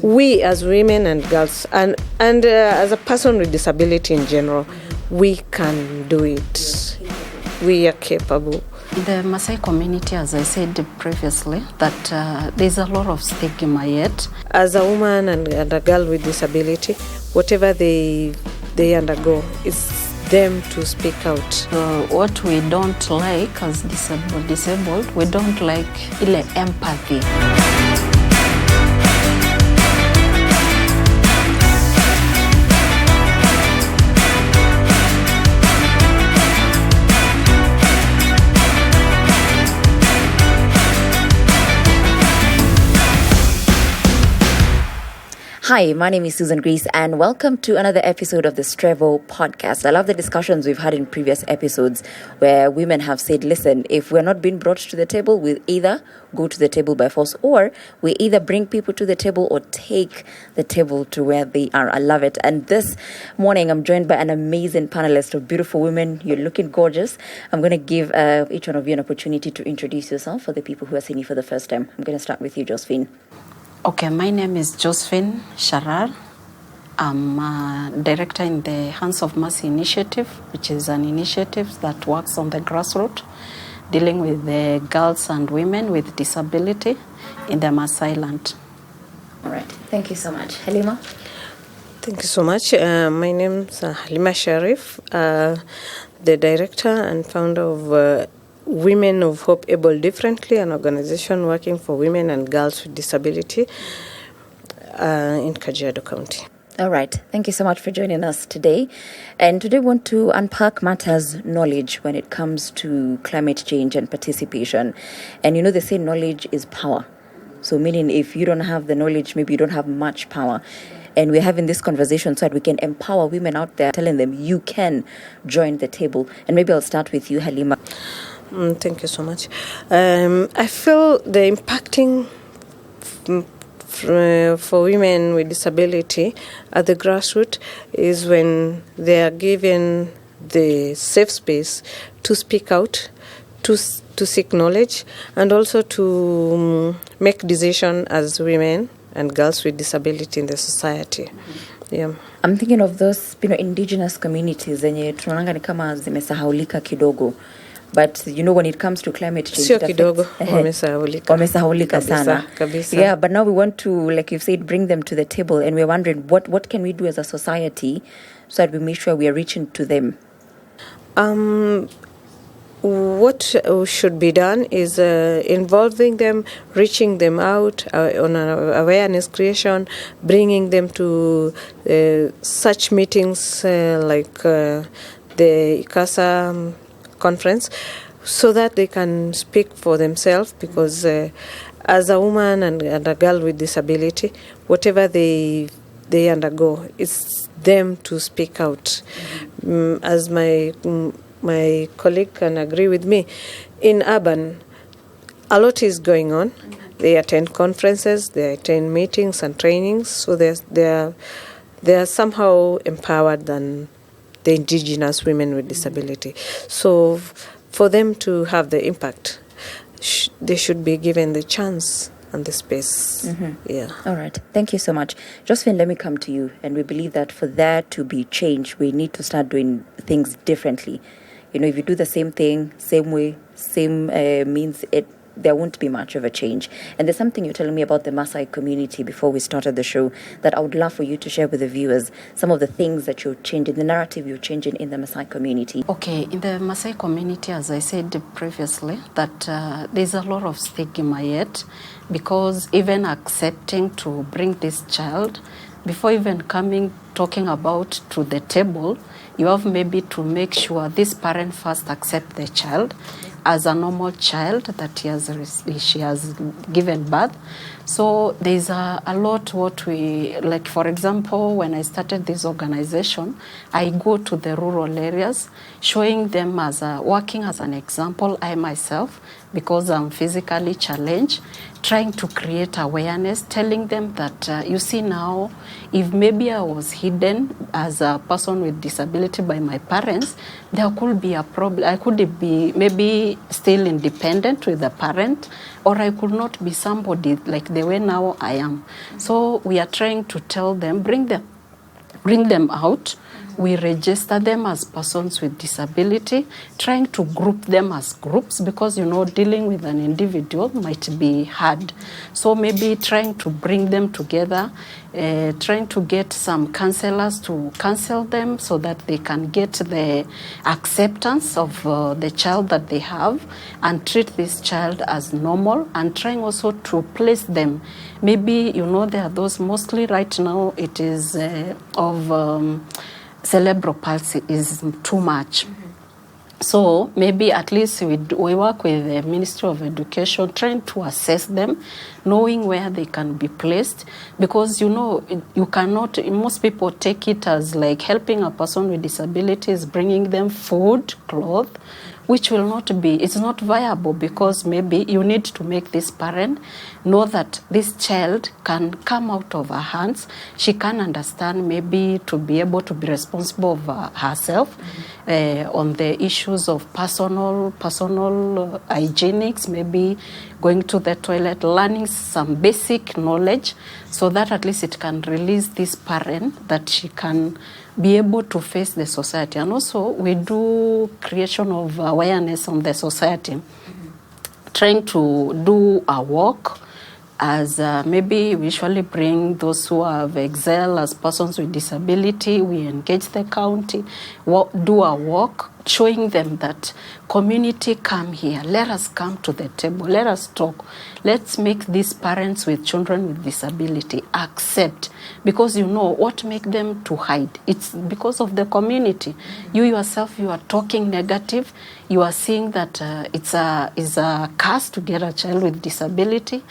We as women and girls and as a person with disability in general, we can do it. We are capable. In the Maasai community, as I said previously, that there's a lot of stigma yet. As a woman and a girl with disability, whatever they undergo, it's them to speak out. What we don't like as disabled, we don't like ile empathy. Hi, my name is Susan Grease and welcome to another episode of the Strevo podcast. I love the discussions we've had in previous episodes where women have said, listen, if we're not being brought to the table, we either go to the table by force or we either bring people to the table or take the table to where they are. I love it. And this morning, I'm joined by an amazing panelist of beautiful women. You're looking gorgeous. I'm going to give each one of you an opportunity to introduce yourself for the people who are seeing you for the first time. I'm going to start with you, Josephine. Okay, my name is Josephine Sharrar. I'm a director in the Hands of Mercy initiative, which is an initiative that works on the grassroots, dealing with the girls and women with disability in the Maasai land. All right, thank you so much. Halima? Thank you so much. My name is Halima Sharrif, the director and founder of Women of Hope Able Differently, an organization working for women and girls with disability in Kajiado County. All right. Thank you so much for joining us today. And today we want to unpack matters knowledge when it comes to climate change and participation. And you know, they say knowledge is power. So meaning if you don't have the knowledge, maybe you don't have much power. And we're having this conversation so that we can empower women out there, telling them you can join the table. And maybe I'll start with you, Halima. Thank you so much. I feel the impacting for women with disability at the grassroots is when they are given the safe space to speak out, to seek knowledge, and also to make decisions as women and girls with disability in the society. Yeah. I'm thinking of those, Indigenous communities zenye tunaona ni kama zimesahaulika kidogo. But you know, when it comes to climate change, sio kidogo, wamesahaulika sana. Kabisa. Yeah, but now we want to, like you've said, bring them to the table, and we're wondering what can we do as a society so that we make sure we are reaching to them. What should be done is involving them, reaching them out on awareness creation, bringing them to such meetings like the ICASA conference, so that they can speak for themselves, because as a woman and a girl with disability, whatever they undergo, it's them to speak out. As my colleague can agree with me, in urban, a lot is going on. They attend conferences, they attend meetings and trainings, so they are somehow empowered than the Indigenous women with disability. So for them to have the impact, they should be given the chance and the space. Mm-hmm. Yeah. All right. Thank you so much. Josephine, let me come to you. And we believe that for there to be change, we need to start doing things differently. You know, if you do the same thing, same way, same means there won't be much of a change. And there's something you're telling me about the Maasai community before we started the show that I would love for you to share with the viewers, some of the things that you're changing, the narrative you're changing in the Maasai community. Okay, in the Maasai community, as I said previously, that there's a lot of stigma yet, because even accepting to bring this child, before even talking about to the table, you have maybe to make sure this parent first accept the child as a normal child that she has given birth. So there's a lot what we, like for example, when I started this organization, I go to the rural areas, showing them working as an example. I myself, because I'm physically challenged, trying to create awareness, telling them that, you see now, if maybe I was hidden as a person with disability by my parents, there could be a problem. I could be maybe still independent with a parent, or I could not be somebody like the way now I am. So we are trying to tell them, bring them out. We register them as persons with disability, trying to group them as groups because, dealing with an individual might be hard. So maybe trying to bring them together, trying to get some counselors to counsel them so that they can get the acceptance of the child that they have and treat this child as normal, and trying also to place them. Maybe, there are those mostly right now it is of cerebral palsy is too much. So maybe at least we work with the Ministry of Education, trying to assess them, knowing where they can be placed, because you cannot, most people take it as like helping a person with disabilities, bringing them food, clothes, which will not be, it's not viable, because maybe you need to make this parent know that this child can come out of her hands. She can understand maybe to be able to be responsible of herself on the issues of personal hygienics, maybe going to the toilet, learning some basic knowledge so that at least it can release this parent that she can be able to face the society. And also we do creation of awareness on the society, trying to do a walk as maybe we usually bring those who have excelled as persons with disability. We engage the county, do a walk, showing them that community, come here, let us come to the table, let us talk, let's make these parents with children with disability accept, because what make them to hide, it's because of the community. You yourself, you are talking negative, you are seeing that it's a curse to get a child with disability.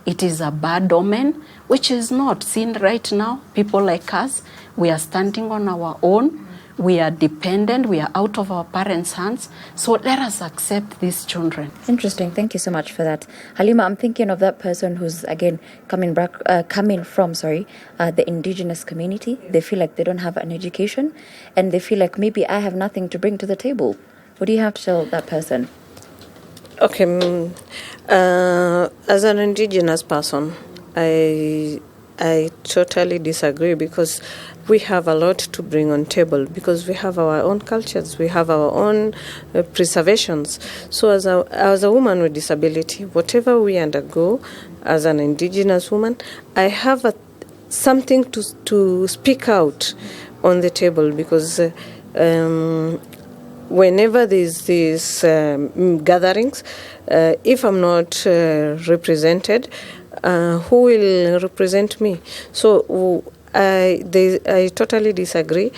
It is a bad omen, which is not seen right now. People like us, we are standing on our own. We are dependent. We are out of our parents' hands. So let us accept these children. Interesting. Thank you so much for that. Halima, I'm thinking of that person who's, again, coming from the Indigenous community. They feel like they don't have an education, and they feel like maybe I have nothing to bring to the table. What do you have to tell that person? Okay, as an Indigenous person, I totally disagree, because we have a lot to bring on table, because we have our own cultures, we have our own preservations. So as a woman with disability, whatever we undergo as an Indigenous woman, I have something to speak out on the table, because whenever there's these gatherings, if I'm not represented, who will represent me? So I totally disagree.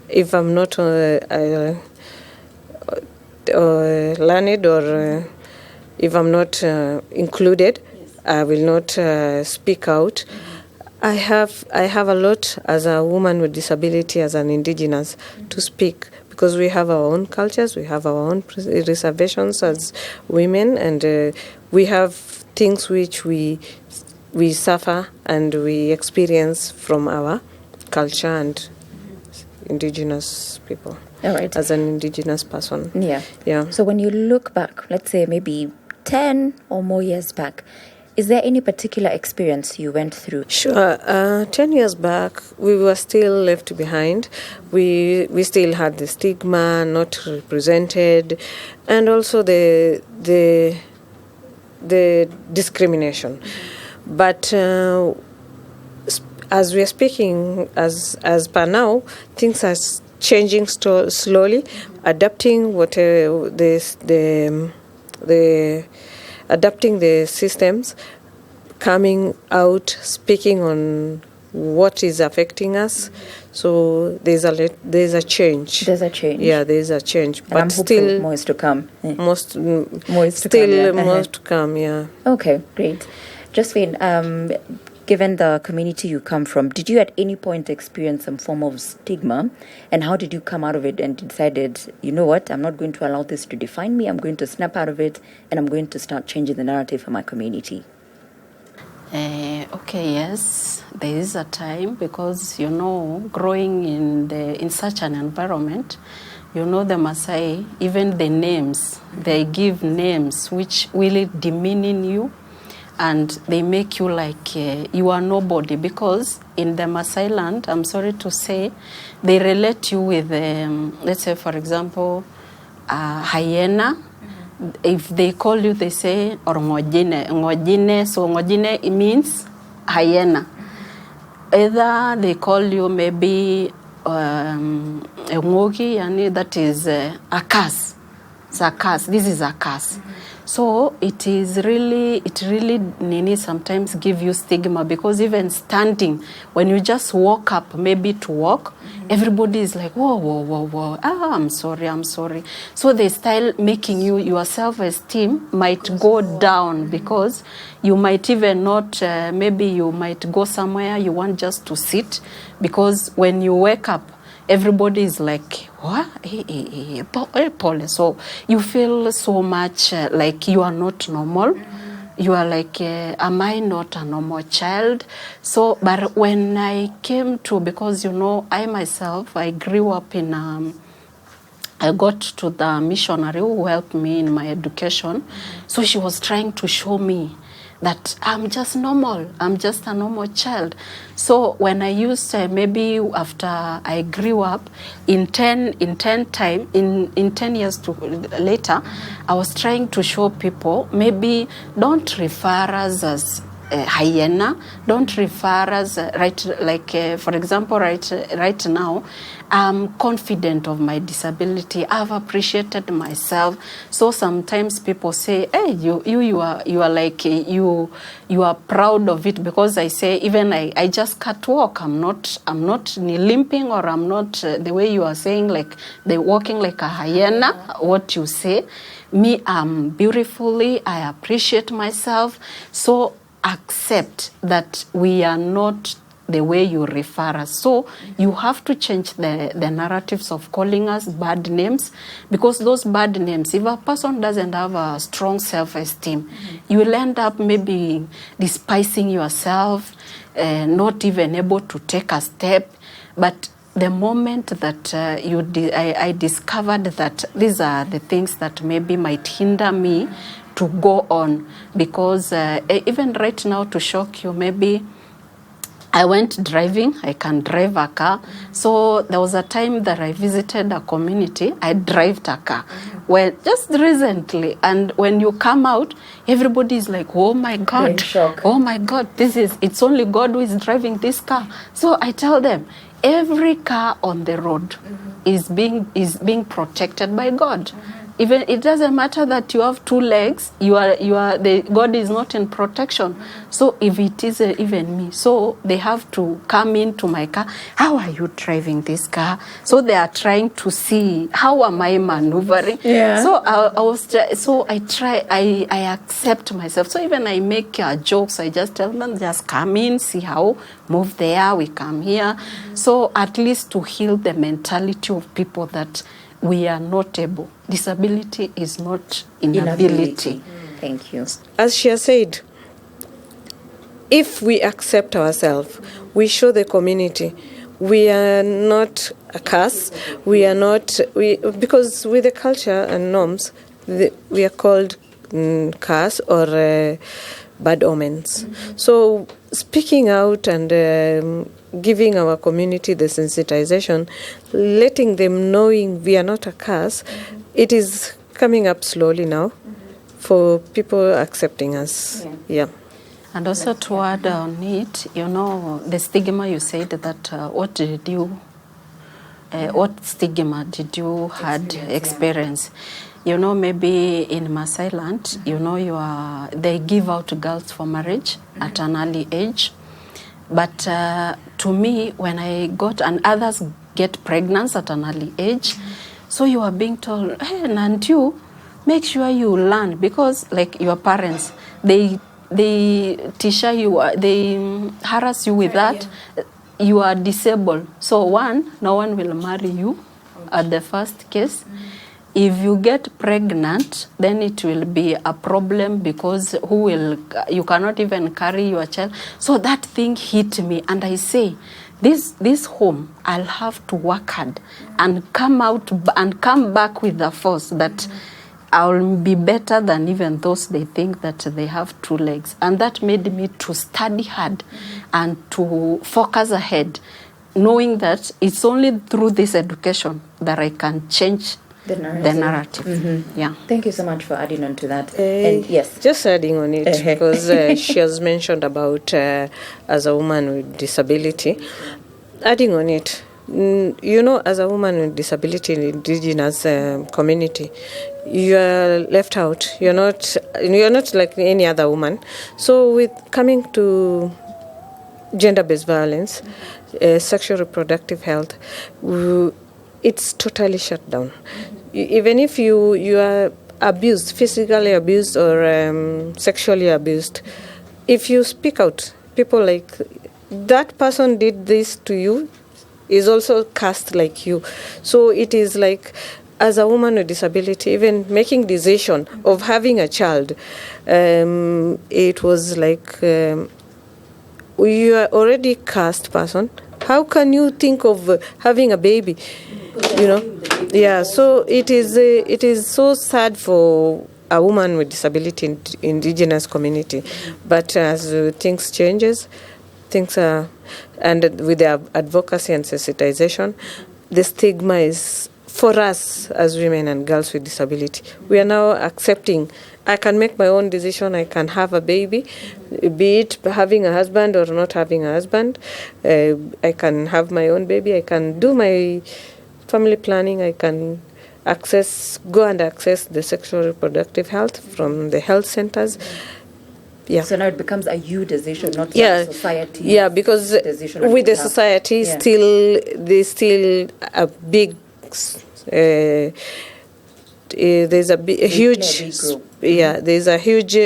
If I'm not learned, or if I'm not included, I will not speak out. I have a lot as a woman with disability, as an Indigenous, to speak, because we have our own cultures, we have our own reservations as women, and we have things which we suffer and we experience from our culture and Indigenous people. All right. As an Indigenous person. Yeah. So when you look back, let's say maybe 10 or more years back, is there any particular experience you went through? Sure. 10 years back, we were still left behind. We still had the stigma, not represented, and also the discrimination. But as we are speaking, as per now, things are changing slowly, adapting adapting the systems, coming out, speaking on what is affecting us. So there's a change. There's a change. Yeah, there's a change. And but I'm still, more is to come. More to come. Yeah. Okay, great. Josephine, given the community you come from, did you at any point experience some form of stigma? And how did you come out of it and decided, you know what, I'm not going to allow this to define me. I'm going to snap out of it and I'm going to start changing the narrative for my community? Okay, yes, there is a time because, growing in such an environment, the Maasai, even the names, they give names which really demeaning you, and they make you like you are nobody, because in the Maasai land, I'm sorry to say, they relate you with, let's say, for example, hyena. If they call you, they say, or ngojine. Ngojine, so ngojine, it means hyena. Either they call you maybe ngogi, yani that is a curse. It's a curse. This is a curse. So it really sometimes give you stigma, because even standing, when you just walk up, maybe to walk, everybody is like, whoa. I'm sorry. So they start making your self-esteem might go down, because you might even not, maybe you might go somewhere you want just to sit, because when you wake up, everybody is like, what? Paul. So you feel so much like you are not normal. You are like, am I not a normal child? So, but when I came to, because, I myself, I grew up in, I got to the missionary who helped me in my education. So she was trying to show me that I'm just normal. I'm just a normal child. So when I used maybe after I grew up, in 10 years later, I was trying to show people, maybe don't refer us as hyena, don't refer us for example, right now, I'm confident of my disability. I've appreciated myself. So sometimes people say, hey, you are like, you are proud of it, because I say, even I just can't walk. I'm not limping, or I'm not the way you are saying, like they walking like a hyena, what you say. Me, I'm beautifully, I appreciate myself. So accept that we are not the way you refer us. So you have to change the narratives of calling us bad names, because those bad names, if a person doesn't have a strong self-esteem, you will end up maybe despising yourself, not even able to take a step. But the moment that I discovered that these are the things that maybe might hinder me to go on, because even right now, to shock you, maybe I went driving. I can drive a car. So there was a time that I visited a community. I drove a car. Well, just recently. And when you come out, everybody is like, oh my God. Oh my God. It's only God who is driving this car. So I tell them, every car on the road is being protected by God. Even it doesn't matter that you have two legs, God is not in protection. So if it is even me, so they have to come into my car. How are you driving this car? So they are trying to see, how am I maneuvering? Yeah. So I accept myself. So even I make jokes, I just tell them, just come in, see how, move there, we come here. So at least to heal the mentality of people that we are not able. Disability is not inability. Thank you. As she has said, if we accept ourselves, we show the community we are not a curse. We are not, because with the culture and norms, we are called curse or bad omens. Mm-hmm. So speaking out and giving our community the sensitization, letting them knowing we are not a curse, it is coming up slowly now for people accepting us. Yeah. And also to add on it, the stigma you said that what stigma did you had experience? Maybe in Maasai land, they give out girls for marriage at an early age. But to me, when I got, and others get pregnant at an early age, so you are being told, hey, and you, make sure you learn, because like your parents, they they they harass you with that. You are disabled. So no one will marry you at the first case. If you get pregnant, then it will be a problem because you cannot even carry your child. So that thing hit me, and I say, this home, I'll have to work hard and come back with the force that I'll be better than even those they think that they have 2 legs. And that made me to study hard and to focus ahead, knowing that it's only through this education that I can change the narrative. Mm-hmm. Yeah. Thank you so much for adding on to that. And yes, just adding on it because she has mentioned about as a woman with disability. Adding on it, as a woman with disability in the Indigenous community, you are left out. You're not like any other woman. So with coming to gender-based violence, sexual reproductive health, it's totally shut down. Even if you are abused, physically abused or sexually abused, if you speak out, people like, that person did this to you, is also cast like you. So it is like, as a woman with disability, even making decision of having a child, it was like, you are already cast person. How can you think of having a baby? Yeah. So it is so sad for a woman with disability in Indigenous community. But as things changes, and with the advocacy and sensitization, the stigma is, for us as women and girls with disability, we are now accepting, I can make my own decision, I can have a baby, be it having a husband or not having a husband. I can have my own baby, I can do my family planning, I can go and access the sexual reproductive health from the health centers. Yeah. So now it becomes a you decision, not a society. Yeah, because with the society, there's still a big. There's a huge. There's a huge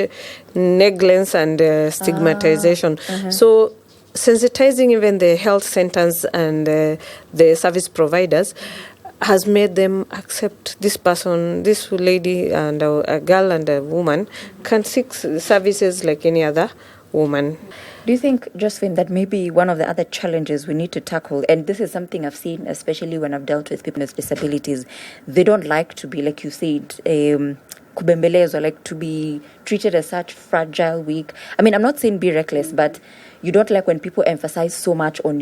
negligence and stigmatization. So sensitizing even the health centers and the service providers has made them accept this person, this lady and a girl and a woman can seek services like any other woman. Do you think, Josephine, that maybe one of the other challenges we need to tackle, and this is something I've seen, especially when I've dealt with people with disabilities, they don't like to be, like you said, kubembelezwa, like to be treated as such fragile, weak. I mean, I'm not saying be reckless, but you don't like when people emphasize so much on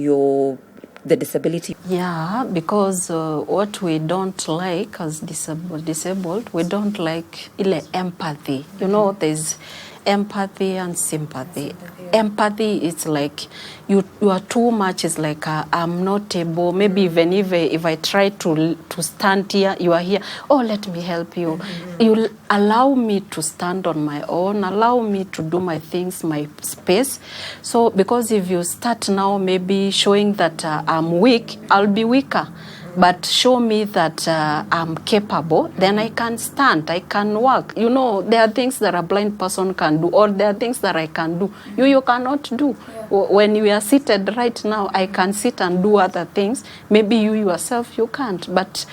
the disability. Yeah, because what we don't like as disabled, we don't like empathy. There's empathy and sympathy. Empathy is like you are too much. It's like I'm not able. Maybe even if I try to stand here, you are here. Oh, let me help you. You allow me to stand on my own. Allow me to do my things, my space. So because if you start now, maybe showing that I'm weak, I'll be weaker. But show me that I'm capable, then I can stand, I can work. There are things that a blind person can do, or there are things that I can do. You cannot do. Yeah. When you are seated right now, I can sit and do other things. Maybe you yourself, you can't. But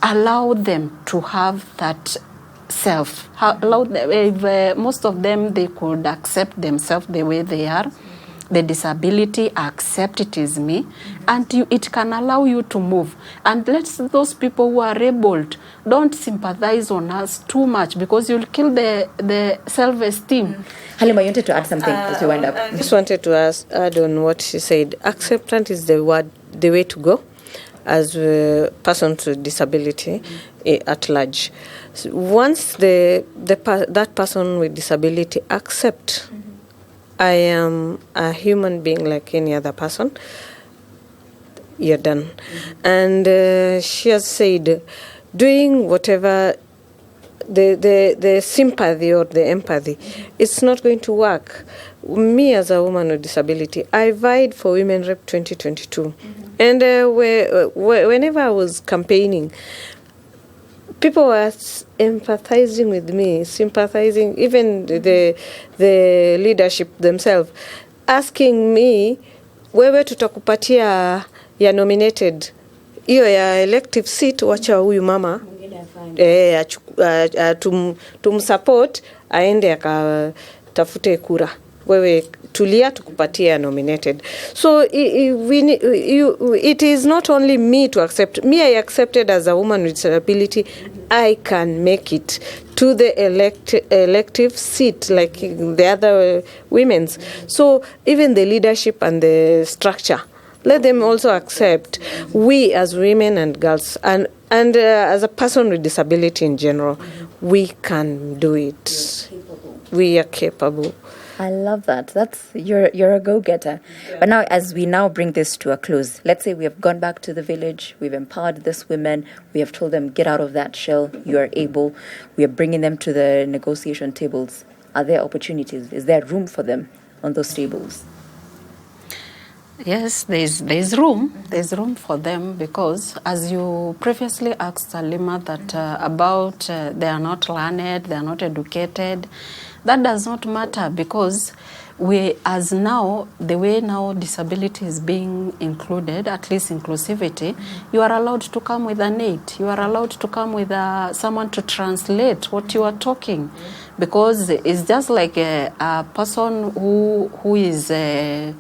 allow them to have that self. Allow them, if, most of them, they could accept themselves the way they are. The disability, accept it is me, and it can allow you to move. And those people who are able, don't sympathize on us too much, because you'll kill the self-esteem. Halima, you wanted to add something as you wind up. I just wanted to add on what she said. Acceptance is the way to go as a person with disability at large. So once that person with disability accept, I am a human being like any other person, you're done. And she has said, doing whatever the sympathy or the empathy, it's not going to work. Me as a woman with disability, I vied for Women Rep 2022. And whenever I was campaigning, people were empathizing with me, sympathizing, even the leadership themselves, asking me, wewe tutakupatia ya nominated, hiyo ya elective seat, wacha huyu mama tumsupport aende akatafute kura, wewe tulia tukupatia nominated. So it is not only me to accept. Me, I accepted as a woman with disability. I can make it to the elective seat like the other women's. So even the leadership and the structure, let them also accept we as women and girls and as a person with disability in general, we can do it. We are capable. I love that. You're a go-getter. But now, as we now bring this to a close, let's say we have gone back to the village, we've empowered these women, we have told them, get out of that shell, you are able, we are bringing them to the negotiation tables. Are there opportunities? Is there room for them on those tables? Yes, there's room. There's room for them because, as you previously asked Halima, that about they are not learned, they are not educated. That does not matter because the way now disability is being included, at least inclusivity, you are allowed to come with an aid. You are allowed to come with someone to translate what you are talking, because it's just like a person who is a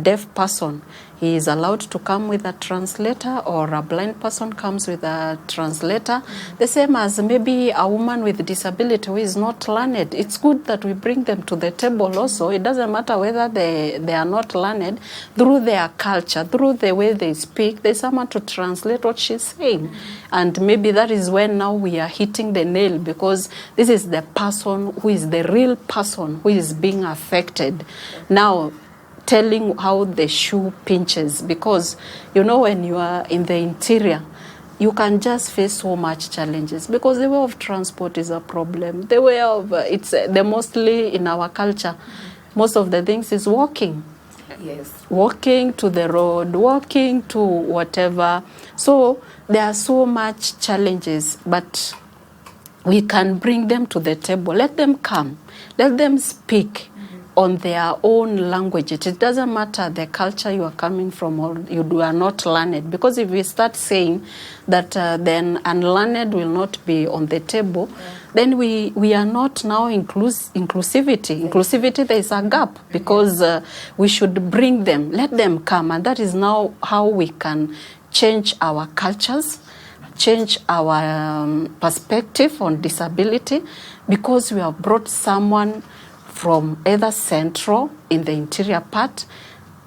deaf person. He is allowed to come with a translator, or a blind person comes with a translator. The same as maybe a woman with disability who is not learned. It's good that we bring them to the table also. It doesn't matter whether they are not learned. Through their culture, through the way they speak, there's someone to translate what she's saying. And maybe that is when now we are hitting the nail, because this is the person who is the real person who is being affected. Now, telling how the shoe pinches, because when you are in the interior, you can just face so much challenges, because the way of transport is a problem. The way of mostly in our culture, most of the things is walking. Yes. Walking to the road, walking to whatever. So there are so much challenges, but we can bring them to the table. Let them come. Let them speak on their own language. It doesn't matter the culture you are coming from or you are not learned. Because if we start saying that then unlearned will not be on the table, then we are not now inclusivity. Inclusivity, there is a gap, because we should bring them, let them come. And that is now how we can change our cultures, change our perspective on disability, because we have brought someone from either central in the interior part,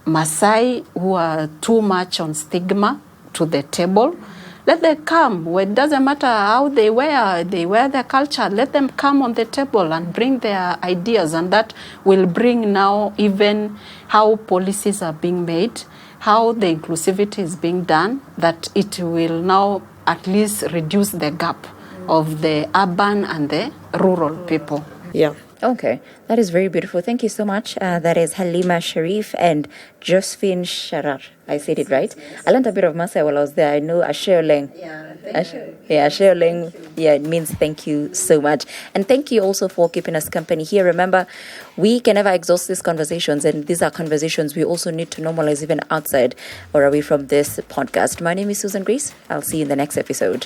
Maasai who are too much on stigma, to the table. Let them come. Well, it doesn't matter how they wear their culture. Let them come on the table and bring their ideas, and that will bring now even how policies are being made, how the inclusivity is being done, that it will now at least reduce the gap of the urban and the rural people. Yeah. Okay, that is very beautiful. Thank you so much. That is Halima Sharrif and Josephine Sharrar. I said it right. I learned a bit of Maasai while I was there. I know Asheoleng. Asheoleng. Yeah, it means thank you so much. And thank you also for keeping us company here. Remember, we can never exhaust these conversations, and these are conversations we also need to normalize even outside or away from this podcast. My name is Susan Grace. I'll see you in the next episode.